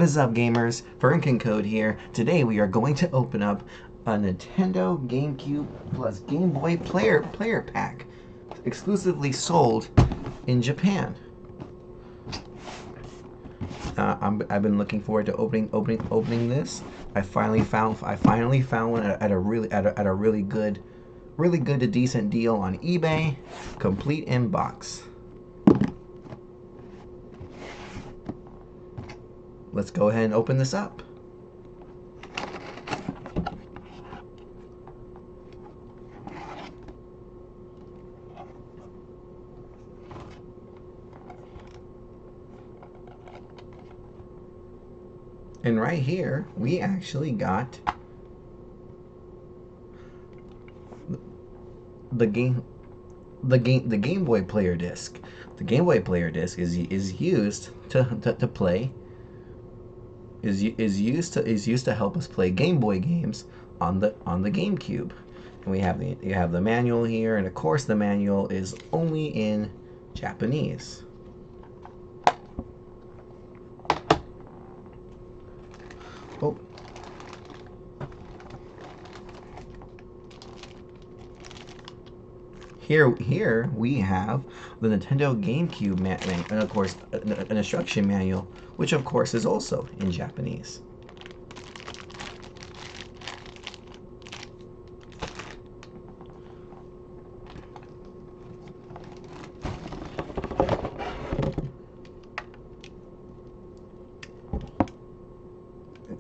What is up, gamers? Fernkin Code here. Today we are going to open up a Nintendo GameCube plus Game Boy Player pack, exclusively sold in Japan. I've been looking forward to opening this. I finally found one at a really good to decent deal on eBay, complete in box. Let's go ahead and open this up. And right here, we actually got the Game Boy Player disc. The Game Boy Player disc is used to play. Is used to help us play Game Boy games on the GameCube. And you have the manual here, and of course the manual is only in Japanese. Oh. Here we have the Nintendo GameCube and of course an instruction manual, which of course is also in Japanese.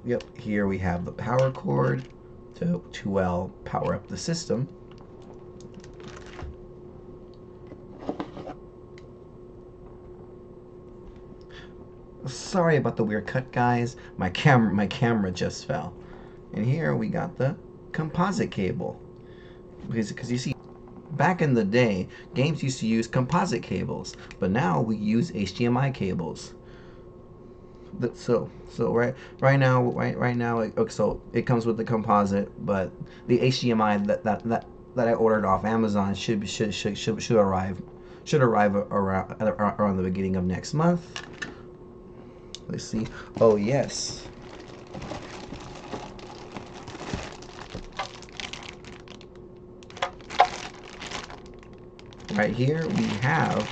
Yep, here we have the power cord to power up the system. Sorry about the weird cut, guys. My camera just fell. And here we got the composite cable. Because you see, back in the day, games used to use composite cables, but now we use HDMI cables. So right now, so it comes with the composite, but the HDMI that I ordered off Amazon should arrive around the beginning of next month. Let's see. Oh yes. Right here we have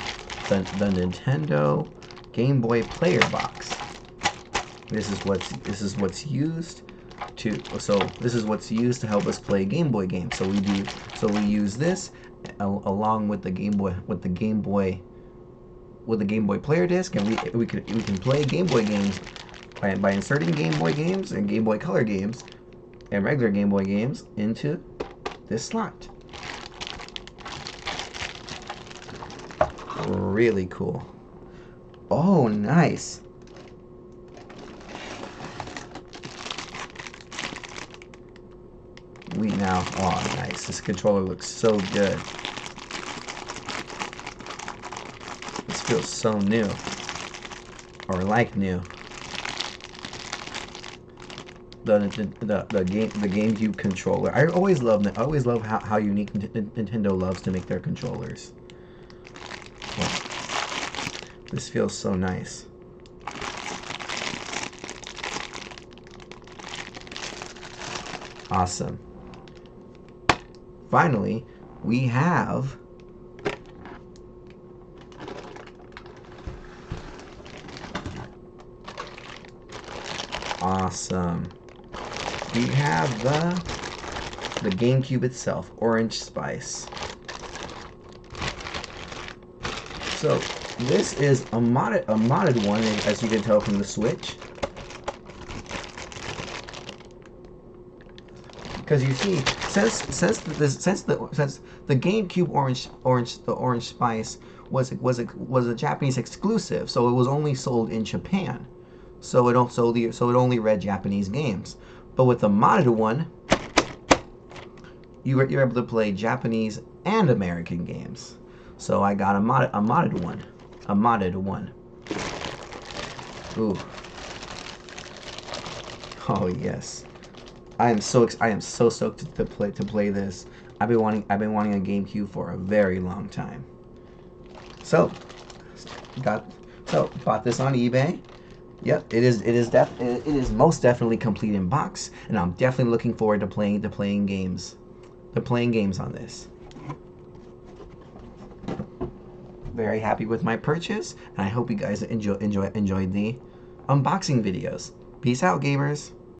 the Nintendo Game Boy Player box. This is what's used to help us play Game Boy games. So we use this along with the Game Boy Player disc, and we can play Game Boy games by inserting Game Boy games and Game Boy Color games and regular Game Boy games into this slot. Really cool. Oh, nice. Oh, nice. This controller looks so good. This feels so new, or like new. The GameCube controller. I always love how unique Nintendo loves to make their controllers. Wow. This feels so nice. Awesome. Finally, we have awesome. We have the GameCube itself, Orange Spice. So this is a modded one, as you can tell from the Switch. Because you see, since the GameCube Orange Spice was a Japanese exclusive, so it was only sold in Japan. So it only read Japanese games. But with the modded one, you're able to play Japanese and American games. So I got a modded one. Ooh. Oh yes. I am so stoked to play this. I've been wanting a GameCube for a very long time. So bought this on eBay. Yep, it is most definitely complete in box, and I'm definitely looking forward to playing games on this. Very happy with my purchase, and I hope you guys enjoyed the unboxing videos. Peace out, gamers.